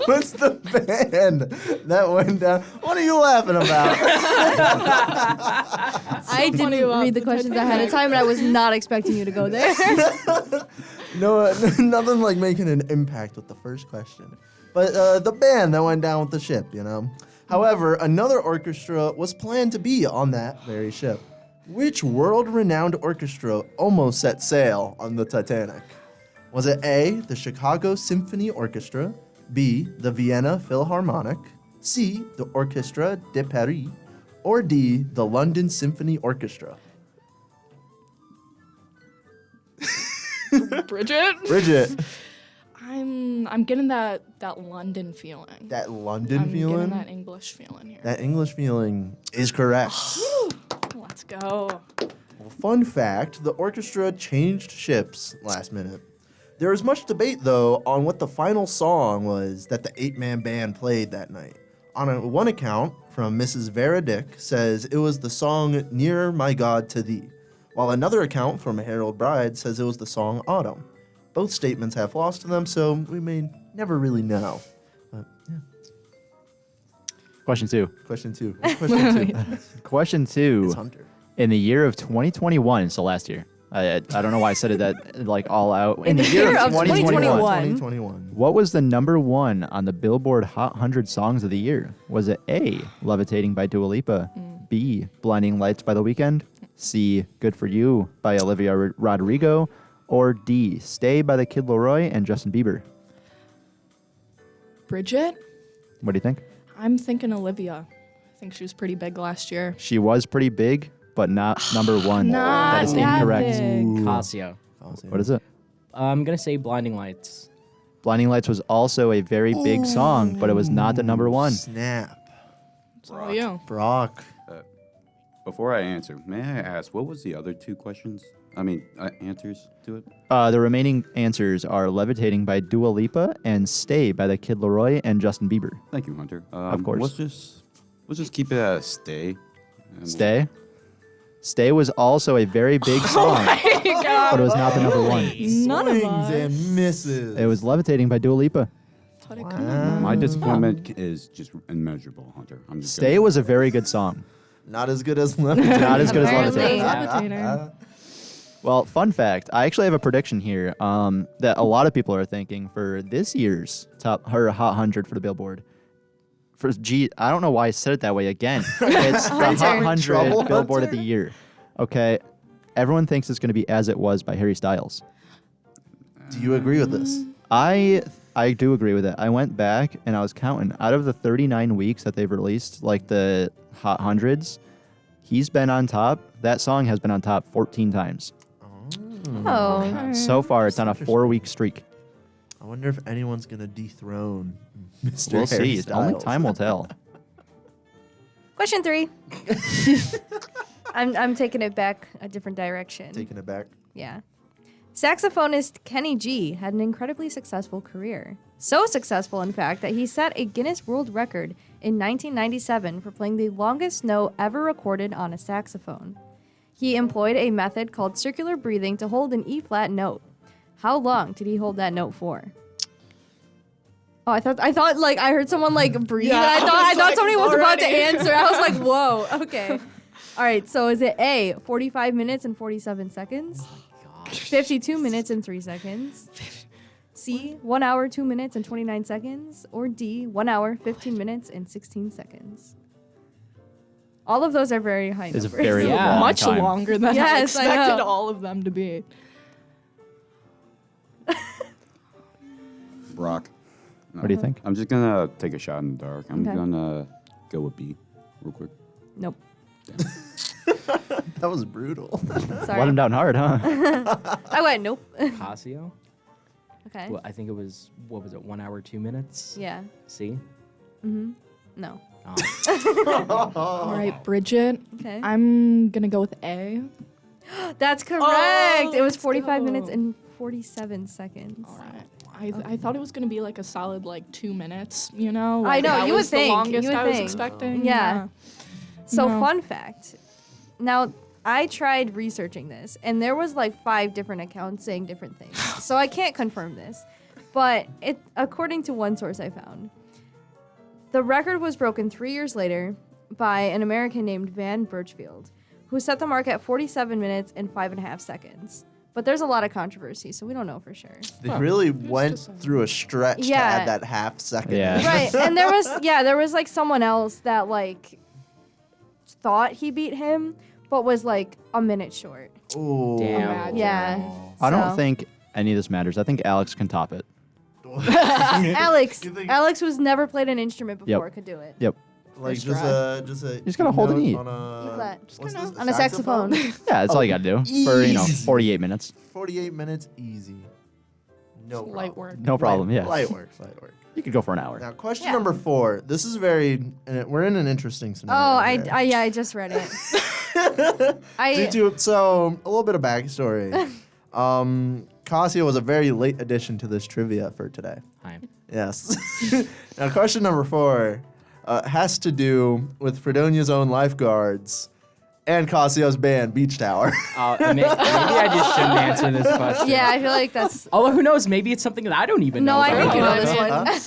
What's the band that went down? What are you laughing about? I didn't read the questions ahead of time, and I was not expecting you to go there. No, nothing like making an impact with the first question. But the band that went down with the ship, you know. However, another orchestra was planned to be on that very ship. Which world-renowned orchestra almost set sail on the Titanic? Was it A, the Chicago Symphony Orchestra, B, the Vienna Philharmonic, C, the Orchestre de Paris, or D, the London Symphony Orchestra? Bridget. I'm getting that London feeling. That London I'm feeling? getting that English feeling here. That English feeling is correct. Let's go. Well, fun fact, the orchestra changed ships last minute. There was much debate, though, on what the final song was that the 8-man band played that night. One account from Mrs. Vera Dick says it was the song Nearer My God to Thee, while another account from Harold Bride says it was the song Autumn. Both statements have flaws to them, so we may never really know. But, yeah. Question 2. Question 2. What's question 2? Question 2. It's Hunter. In the year of 2021, so last year. I don't know why I said it that like all out. In the year of 2021. What was the number 1 on the Billboard Hot 100 Songs of the Year? Was it A, Levitating by Dua Lipa, B, Blinding Lights by The Weeknd, C, Good For You by Olivia Rodrigo, or D, Stay by the Kid Laroi and Justin Bieber? Bridget? What do you think? I'm thinking Olivia. I think she was pretty big last year. She was pretty big, but not number 1. That is incorrect. Cascio. What is it? I'm going to say Blinding Lights. Blinding Lights was also a very big song, but it was not the number 1. Snap. It's all you. Brock. Before I answer, may I ask, what was the other 2 questions? Answers to it? The remaining answers are Levitating by Dua Lipa and Stay by the Kid Laroi and Justin Bieber. Thank you, Hunter. Of course. Let's just keep it at Stay. Stay? Stay was also a very big song, but it was not the number 1. None of Swings us. and misses. It was Levitating by Dua Lipa. My disappointment is just immeasurable, Hunter. I'm just Stay was a very good song. Not as good as Levitating. Not as good as Apparently. Levitating. Well, fun fact. I actually have a prediction here that a lot of people are thinking for this year's Hot 100 for the Billboard. I don't know why I said it that way again. It's the Hot 100 Billboard of the year. Okay, everyone thinks it's going to be As It Was by Harry Styles. Do you agree with this? I do agree with it. I went back and I was counting. Out of the 39 weeks that they've released, like the Hot 100s, he's been on top. That song has been on top 14 times. Oh. So far, it's on a 4-week streak. I wonder if anyone's going to dethrone Mr. We'll Harry see. Styles. Only time will tell. Question 3. I'm taking it back a different direction. Taking it back. Yeah. Saxophonist Kenny G had an incredibly successful career. So successful, in fact, that he set a Guinness World Record in 1997 for playing the longest note ever recorded on a saxophone. He employed a method called circular breathing to hold an E-flat note. How long did he hold that note for? Oh, I thought like I heard someone like breathe. Yeah, And I thought like, somebody was about to already. answer. I was like, whoa, okay. All right, so is it A, 45 minutes and 47 seconds? 52 minutes and 3 seconds? C, 1 hour, 2 minutes and 29 seconds? Or D, 1 hour, 15 minutes and 16 seconds? All of those are very high It's numbers. very Yeah. long Much time. longer than I Yes, I expected know. all of them to be. Brock. No, What do you think? I'm just gonna take a shot in the dark. I'm Okay. gonna go with B, real quick. Nope. That was brutal. Sorry. Let him down hard, huh? I went nope. Cascio. Okay. Well, I think it was, 1 hour, 2 minutes? Yeah. See? No. Oh. All right, Bridget. Okay. I'm gonna go with A. That's correct. Oh, it was let's 45 go. minutes and 47 seconds. All right. I thought it was gonna be like a solid like 2 minutes. You know. I Like, know, that you would was the think, longest you would I was think. expecting. Yeah. So No. fun fact. Now, I tried researching this, and there was like 5 different accounts saying different things. So I can't confirm this. But according to one source I found, the record was broken 3 years later by an American named Van Birchfield, who set the mark at 47 minutes and 5.5 seconds. But there's a lot of controversy, so we don't know for sure. They really went through a stretch to add that half second. Yeah. Right, and there was like someone else that like thought he beat him, but was like a minute short. Ooh. Damn. Yeah. I don't So- think any of this matters. I think Alex can top it. Alex was never played an instrument before, could do it. Yep. Like First just try. a You just gotta hold an E. on a Flat. what's this, On a saxophone. Yeah, that's all you gotta do for easy. 48 minutes. 48 minutes, easy. No Light problem. work. No problem. Yeah. Light work. Light work. You could go for an hour. Now, question number 4. This is very. We're in an interesting scenario. Oh, here. I just read it. So a little bit of backstory. Cascio was a very late addition to this trivia for today. Hi. Yes. Now, question number 4 has to do with Fredonia's own lifeguards and Caccio's band, Beach Tower. Maybe I just shouldn't answer this question. Yeah, I feel like that's. Although who knows? Maybe it's something that I don't even know. No, I about. think you know this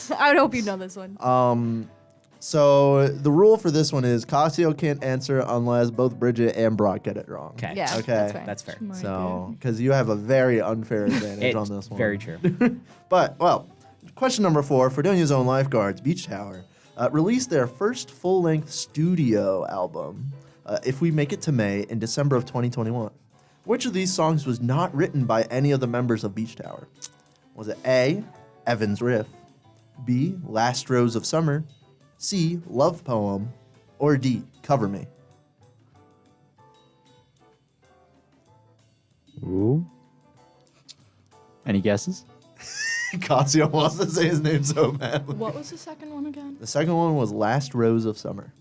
Huh? one. I would hope you know this one. So the rule for this one is Cascio can't answer unless both Bridget and Brock get it wrong. Okay. Yeah, Okay. that's fair. That's fair. So, because you have a very unfair advantage on this one. Very true. But, well, question number 4, Fredonia's own lifeguards, Beach Tower, released their first full-length studio album, If We Make It to May, in December of 2021. Which of these songs was not written by any of the members of Beach Tower? Was it A, Evan's Riff, B, Last Rose of Summer, C, Love Poem, or D, Cover Me? Ooh. Any guesses? Cascio wants to say his name so badly. What was the second one again? The second one was Last Rose of Summer.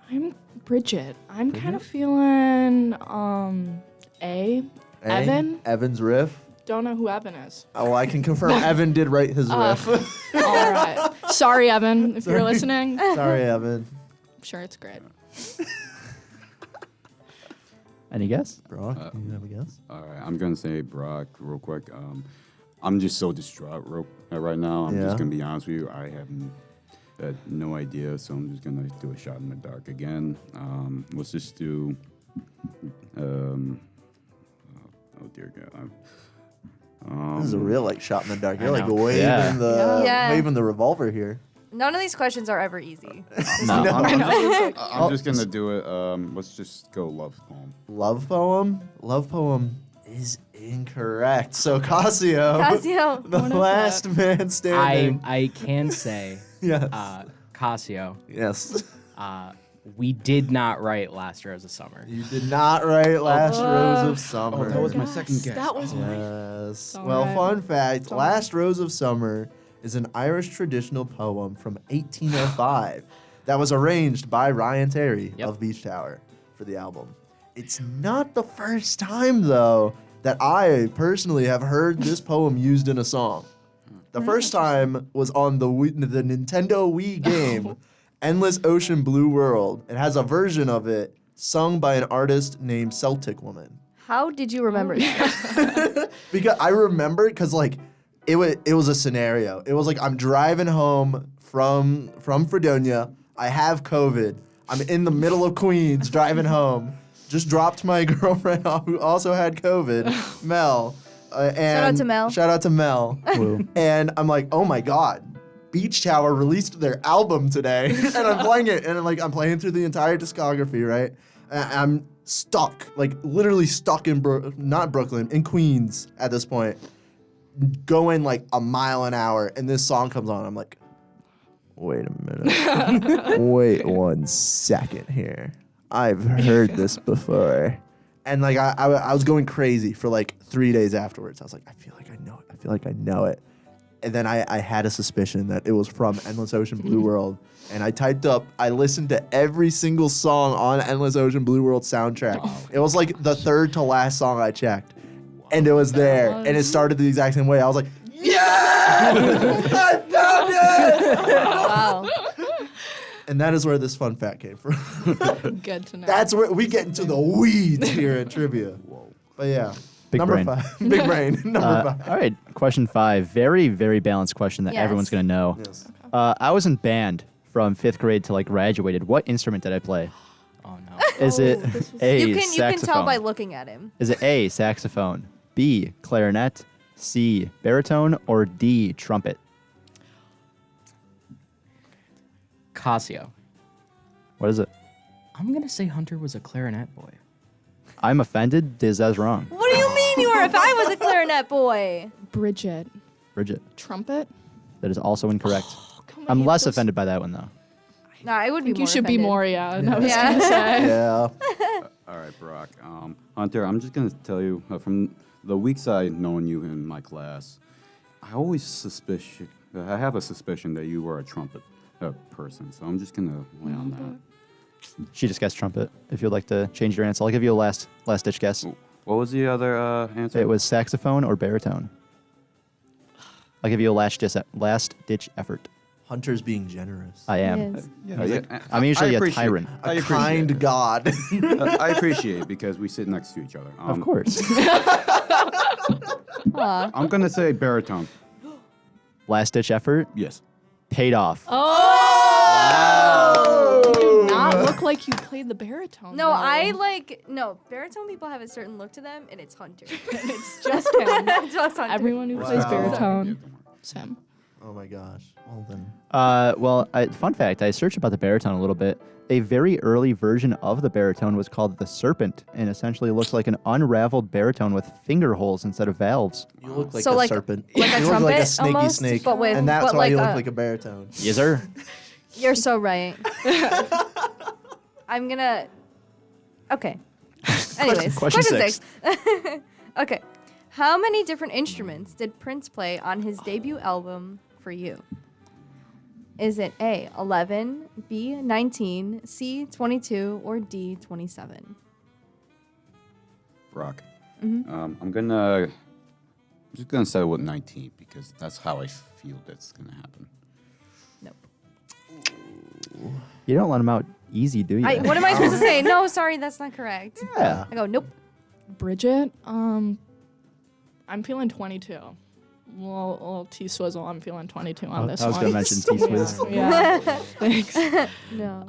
I'm Bridget. I'm kind of feeling A. Evan. Evan's Riff. Don't know who Evan is. Oh, I can confirm Evan did write his riff. All right. Sorry, Evan, if you're listening. Sorry, Evan. I'm sure it's great. Any guess? Brock, do you have a guess? All right, I'm gonna say Brock real quick. I'm just so distraught right now. I'm Yeah. just gonna be honest with you. I have no idea, so I'm just gonna do a shot in the dark again. Let's just do. Oh dear God. This is a real like shot in the dark. You're I like know. waving Yeah. Yeah. waving the revolver here. None of these questions are ever easy. No. I'm just gonna do it. Let's just go Love Poem. Love Poem? Love Poem is incorrect. So Cascio, Cascio. the last man standing. I can say, Yes. Cascio, Yes. we did not write Last Rose of Summer. You did not write Last Rose of Summer. that was my second guess. That was my. Yes. all Well, right. fun fact, all Last Rose of Summer is an Irish traditional poem from 1805 that was arranged by Ryan Terry Yep. of Beach Tower for the album. It's not the first time, though, that I personally have heard this poem used in a song. The first time was on the Nintendo Wii game, Endless Ocean Blue World. It has a version of it sung by an artist named Celtic Woman. How did you remember that? Because I remember because like it was a scenario. It was like I'm driving home from Fredonia. I have COVID. I'm in the middle of Queens driving home. Just dropped my girlfriend off who also had COVID, Mel. And Shout out to Mel. Shout out to Mel. And I'm like, oh my God. Beach Tower released their album today, and I'm playing it, and I'm playing through the entire discography, right? And I'm stuck, like literally stuck in not Brooklyn, in Queens at this point, going like a mile an hour, and this song comes on. I'm like, wait a minute, wait 1 second here. I've heard this before, and like I was going crazy for like 3 days afterwards. I was like, I feel like I know it. I feel like I know it. And then I had a suspicion that it was from Endless Ocean Blue World. And I listened to every single song on Endless Ocean Blue World soundtrack. It was like the third to last song I checked. And it was there. And it started the exact same way. I was like, yeah! I found it! Wow. And that is where this fun fact came from. Good to know. That's where we get into the weeds here at trivia. But yeah. Big Number brain. 5. Big brain. Number 5. All right, question 5. Very, very balanced question that Yes. everyone's going to know. Yes. I was in band from 5th grade till graduated. What instrument did I play? Oh no. Is it A, You can saxophone? tell by looking at him. Is it A, saxophone, B, clarinet, C, baritone, or D, trumpet? Cascio. What is it? I'm gonna say Hunter was a clarinet boy. I'm offended. Diz, that's wrong. What do you mean you were if I was a clarinet boy? Bridget. Bridget, Trumpet? that is also incorrect. Come on, I'm you less have those- offended by that one, though. No, I would I be think more you should be offended. more, yeah. And I was Yeah. going to say. Yeah. All right, Brock. Hunter, I'm just going to tell you from the weeks I've known you in my class, I have a suspicion that you were a trumpet person. So I'm just going to lay on that. She just guessed trumpet. If you'd like to change your answer, I'll give you a last ditch guess. What was the other answer? It was saxophone or baritone. I'll give you a last ditch effort. Hunter's being generous. I am. Yes. I'm usually a appreciate- tyrant. I A appreciate kind it. God. I appreciate it because we sit next to each other. Of course. Aw. I'm going to say baritone. Last ditch effort Yes. paid off. You do not look like you played the baritone. No, though. baritone people have a certain look to them, and it's Hunter. It's just him. Just Hunter. Everyone who plays Wow. baritone. Sam. Oh my gosh. Well then. Fun fact, I searched about the baritone a little bit. A very early version of the baritone was called the serpent and essentially looks like an unraveled baritone with finger holes instead of valves. You look like So a like- serpent. like a you look like a trumpet snaky almost, snake. but with- and that's but why like you look a- like a baritone. Yes, sir. You're so right. I'm gonna. Okay. Anyways, Question six. Okay. How many different instruments did Prince play on his debut album For You? Is it A, 11, B, 19, C, 22, or D, 27? Brock. Mm-hmm. I'm just gonna settle with 19 because that's how I feel that's gonna happen. Nope. You don't let them out easy, do you? What am I supposed to say? No, sorry, that's not correct. Yeah. I go, nope. Bridget, I'm feeling 22. Well, T-Swizzle, I'm feeling 22 on this I was one. going to mention T-Swizz. Yeah. Thanks. No.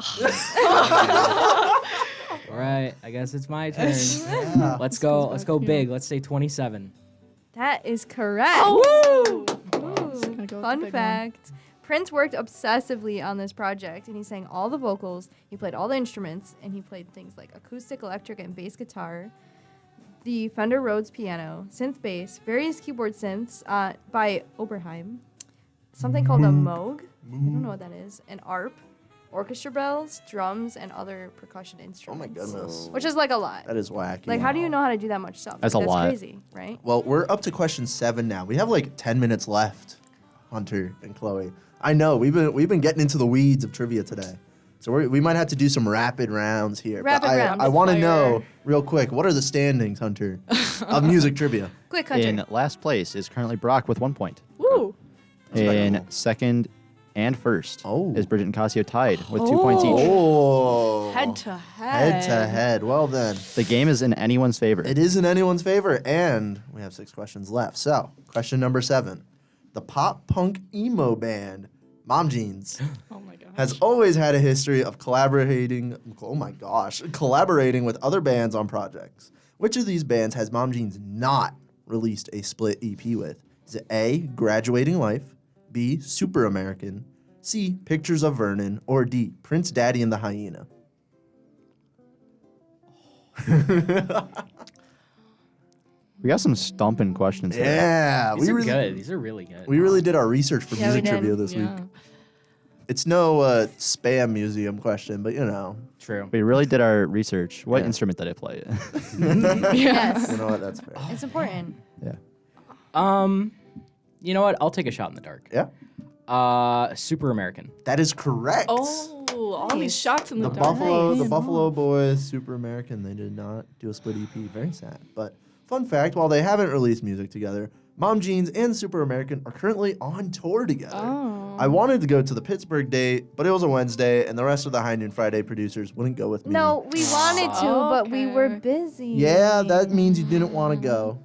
All right, I guess it's my turn. Yeah. Let's go big. Let's say 27. That is correct. Oh, Woo! gonna go with the Fun big one. fact. Prince worked obsessively on this project, and he sang all the vocals, he played all the instruments, and he played things like acoustic, electric, and bass guitar, the Fender Rhodes piano, synth bass, various keyboard synths by Oberheim, something called a Moog, I don't know what that is, an ARP, orchestra bells, drums, and other percussion Oh instruments. my goodness. Which is like a lot. That is wacky. Like, how do you know how to do that much stuff? That's Like, a lot. crazy, right? Well, we're up to question 7 now. We have like 10 minutes left, Hunter and Chloe. I know we've been getting into the weeds of trivia today, so we might have to do some rapid rounds here. Rapid but rounds. I want to Fire. know real quick, what are the standings, Hunter, of music trivia? Quick, Hunter. In last place is currently Brock with 1 point. Woo. In Respectable. second and first Oh. is Bridget and Cascio tied with 2 points each. Oh, Head to head. head to head. Well then, The game is in anyone's favor. it is in anyone's favor, and we have 6 questions left. So, question number 7: the pop punk emo band Mom Jeans Oh my gosh. has always had a history of collaborating. Oh my gosh, collaborating with other bands on projects. Which of these bands has Mom Jeans not released a split EP with? Is it A, Graduating Life, B, Super American, C, Pictures of Vernon, or D, Prince Daddy and the Hyena? We got some stumping questions here. Yeah, These are good. These are really good. We really did our research for Yeah, we music did. trivia this week. Yeah. It's no spam museum question, but you know. True. We really did our research. What Yeah. instrument did I play? Yes. You know what? That's fair. It's important. Yeah. You know what? I'll take a shot in the dark. Yeah, Super American. that is correct. Oh, all these Nice. shots in the, The dark. Buffalo Boys, Super American, they did not do a split EP. Very sad. But fun fact, while they haven't released music together, Mom Jeans and Super American are currently on tour together. Oh. I wanted to go to the Pittsburgh date, but it was a Wednesday, and the rest of the High Noon Friday producers wouldn't go with me. No, we wanted to, but we were Okay. busy. Yeah, that means you didn't want to go.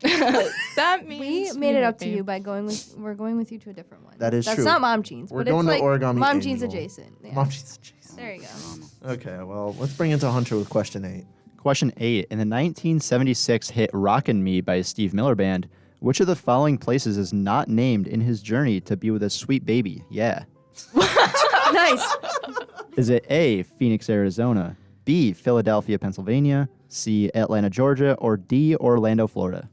That We means made it up to babe. you by we're going with you to a different one. That is That's true. not Mom Jeans, We're but going it's to like Origami Mom Jeans Angel. adjacent. Yeah. Mom Jeans adjacent. There you go. Okay, well, let's bring it to Hunter with question 8. Question 8. In the 1976 hit Rockin' Me by Steve Miller Band, which of the following places is not named in his journey to be with a sweet baby? Yeah. Nice. Is it A, Phoenix, Arizona, B, Philadelphia, Pennsylvania, C, Atlanta, Georgia, or D, Orlando, Florida?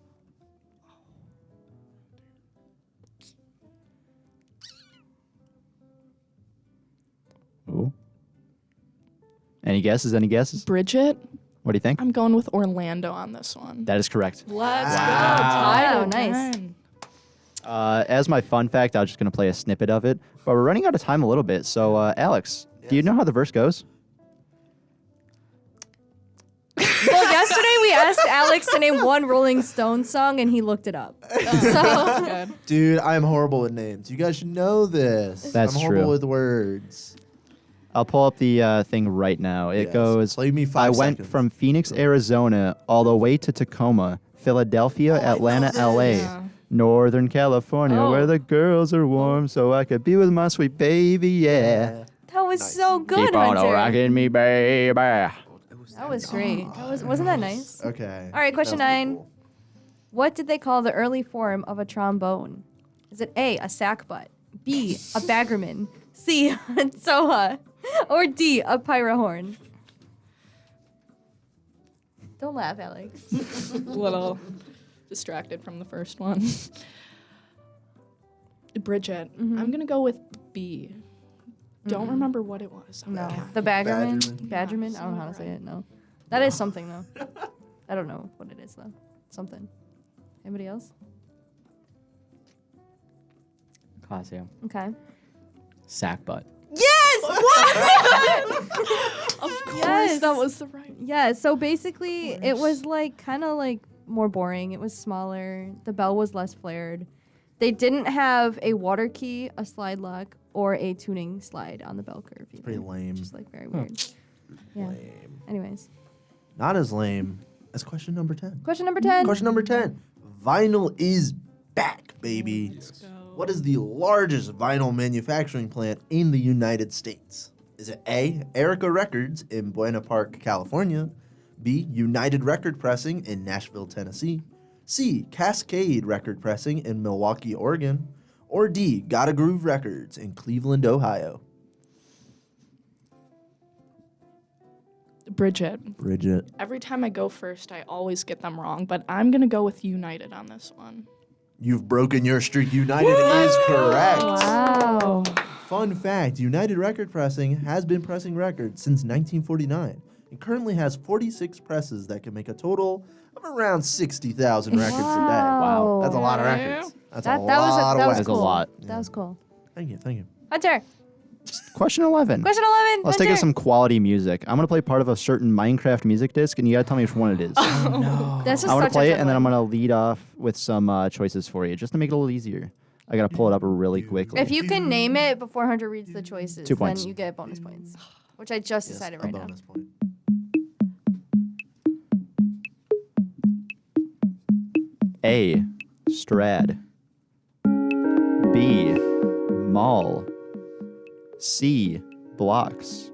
Ooh. Any guesses? Any guesses? Bridget, What do you think? I'm going with Orlando on this one. That is correct. Let's go. Wow, Tied nice. again. As my fun fact, I was just going to play a snippet of it, but we're running out of time a little bit. So, Alex, do you know how the verse goes? Well, yesterday we asked Alex to name one Rolling Stones song, and he looked it up. So Good. Dude, I'm horrible with names. You guys should know this. That's I'm horrible true. with words. I'll pull up the thing right now. It Yes. goes, Play me 5 I went seconds. from Phoenix, Arizona, all the way to Tacoma, Philadelphia, Atlanta, LA, Yeah. Northern California, Oh. where the girls are warm, so I could be with my sweet baby, yeah. that was so good, Keep on Hunter. rocking me, baby. That was great. Wasn't that nice? Okay. All right, question That was pretty 9. cool. What did they call the early form of a trombone? Is it A, a sackbut, B, a baggerman, C, a soha, or D, a pyro horn? Don't laugh, Alex. Little distracted from the first one. Bridget, I'm gonna go with B. Don't remember what it was. No. The baggerman? Badgerman. Badgerman? I don't know how to say it, no. That is something, though. I don't know what it is, though. Something. Anybody else? Cascio. Okay. Sack butt. Yes! What? Of course, Yes. that was the right. Yeah, so basically it was like kind of like more boring. It was smaller. The bell was less flared. They didn't have a water key, a slide lock, or a tuning slide on the bell curve. Either. Pretty lame. Just like very weird. Yeah. Lame. Anyways, Not as lame as question number 10. question number 10. Question number 10. Vinyl is back, baby. What is the largest vinyl manufacturing plant in the United States? Is it A, Erica Records in Buena Park, California, B, United Record Pressing in Nashville, Tennessee, C, Cascade Record Pressing in Milwaukee, Oregon, or D, Gotta Groove Records in Cleveland, Ohio? Bridget. Bridget. Every time I go first, I always get them wrong, but I'm gonna go with United on this one. You've broken your streak. United is correct. Wow. Fun fact, United Record Pressing has been pressing records since 1949 and currently has 46 presses that can make a total of around 60,000 records a day. Wow. That's a lot of records. That's That a was lot that of was wax. cool. a lot. That was cool. Thank you, thank you. Hunter. Question 11. Question 11. Let's take Hunter. us some quality music. I'm going to play part of a certain Minecraft music disc, and you got to tell me which one it is. This is I'm going such to play a it, good and then I'm one. going to lead off with some choices for you, just to make it a little easier. I got to pull it up really quickly. If you can name it before Hunter reads the choices, 2 then points. you get bonus points, which I just decided right now. bonus point. A, Strad. B, Mall. C, Blocks.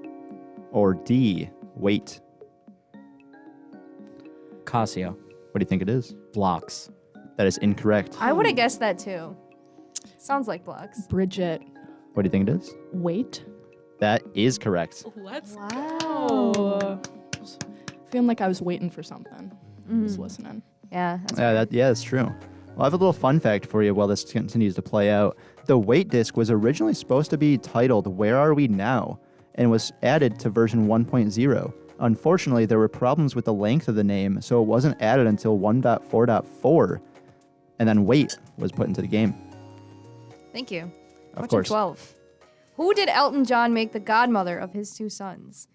Or D, Wait. Cascio. What do you think it is? Blocks. That is incorrect. I would have guessed that too. Sounds like blocks. Bridget. What do you think it is? Wait. That is correct. Let's Wow. go. Feeling like I was waiting for something. Just listening. Yeah. That's true. Well, I have a little fun fact for you while this continues to play out. The Wait disc was originally supposed to be titled Where Are We Now? And was added to version 1.0. Unfortunately, there were problems with the length of the name, so it wasn't added until 1.4.4. And then Wait was put into the game. Thank you. Of Question course. 12. Who did Elton John make the godmother of his 2 sons?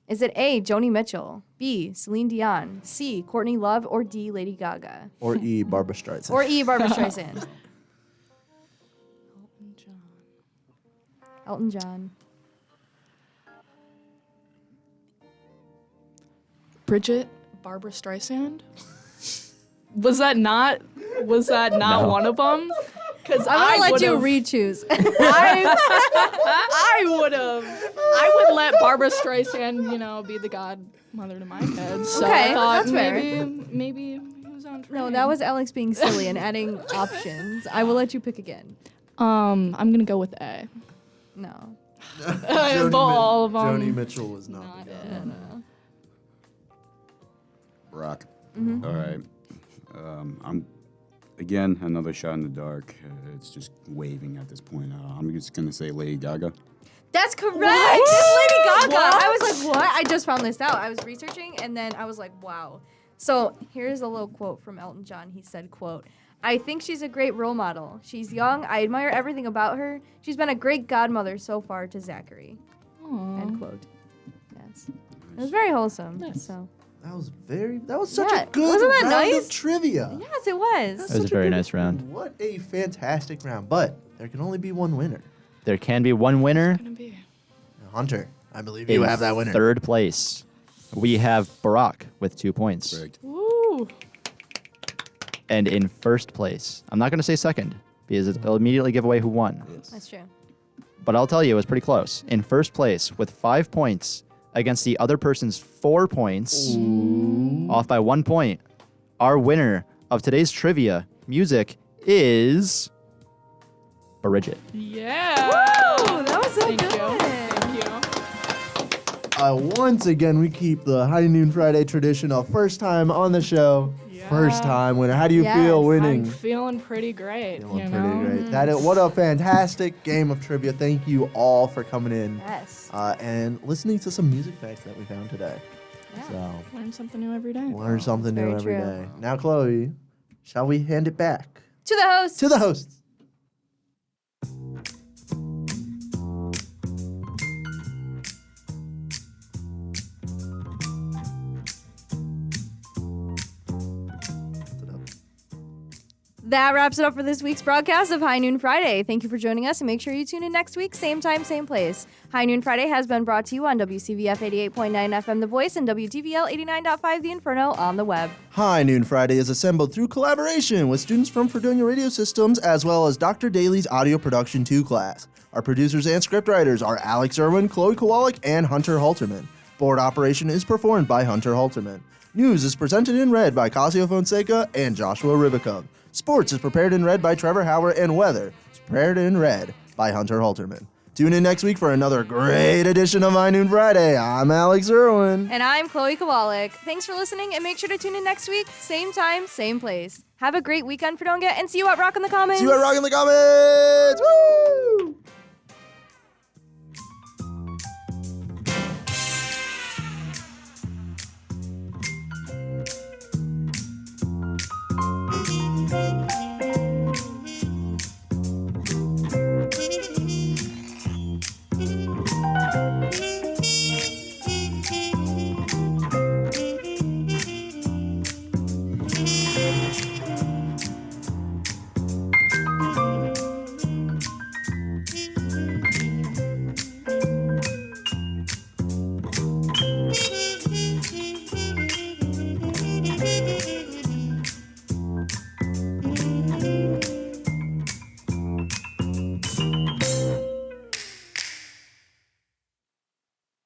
Is it A, Joni Mitchell, B, Celine Dion, C, Courtney Love, or D, Lady Gaga? Or E, Barbara Streisand. Or E, Barbara Streisand? Elton John. Bridget. Barbara Streisand. Was that not? Was that not No. one of them? Because I'm gonna let you would've- re-choose. I would let Barbara Streisand, be the godmother to my kids. So Okay, I thought that's fair. maybe it was on train. No, that was Alex being silly and adding options. I will let you pick again. I'm gonna go with A. No. All of them. Joni Mitchell was not. Brock. Mm-hmm. All right. I'm again another shot in the dark. It's just waving at this point. I'm just gonna say Lady Gaga. That's correct. It's Lady Gaga. I was like, what? I just found this out. I was researching and then I was like, wow. So here's a little quote from Elton John. He said, quote, "I think she's a great role model. She's young. I admire everything about her. She's been a great godmother so far to Zachary." End quote. Yes. It was very wholesome. Nice. So. That was such Yeah, a good wasn't that round nice? of trivia. Yes, it was. It was a very nice round. What a fantastic round. But there can only be one winner. There can be one winner. Gonna be. Hunter, I believe you In have that winner. third place, we have Barack with 2 points. Correct. Woo. And in first place, I'm not going to say second because it'll immediately give away who won. That's true. But I'll tell you, it was pretty close. In first place with 5 points against the other person's 4 points, off by 1 point, our winner of today's trivia music is Bridget. Yeah. Woo! That was so Thank good. you. Thank you. Once again, we keep the High Noon Friday tradition of first time on the show. First time winner. How do you feel winning? I'm feeling pretty great. Feeling pretty great. What a fantastic game of trivia. Thank you all for coming in Yes. and listening to some music facts that we found today. Yeah. So Learn something new every day. learn something new very every true. day. Now, Chloe, shall we hand it back To the host. to the hosts? That wraps it up for this week's broadcast of High Noon Friday. Thank you for joining us, and make sure you tune in next week, same time, same place. High Noon Friday has been brought to you on WCVF 88.9 FM The Voice and WTVL 89.5 The Inferno on the web. High Noon Friday is assembled through collaboration with students from Fredonia Radio Systems as well as Dr. Daly's Audio Production 2 class. Our producers and scriptwriters are Alex Erwin, Chloe Kowalyk, and Hunter Halterman. Board operation is performed by Hunter Halterman. News is presented and read by Cascio, Fonseca and Joshua Ribakove. Sports is prepared and read by Trevor, Hauer, and weather is prepared and read by Hunter Halterman. Tune in next week for another great edition of High Noon Friday. I'm Alex Erwin. And I'm Chloe Kowalyk. Thanks for listening, and make sure to tune in next week, same time, same place. Have a great weekend, Fredonia, and see you at Rock in the Commons. See you at Rock in the Comments! Woo!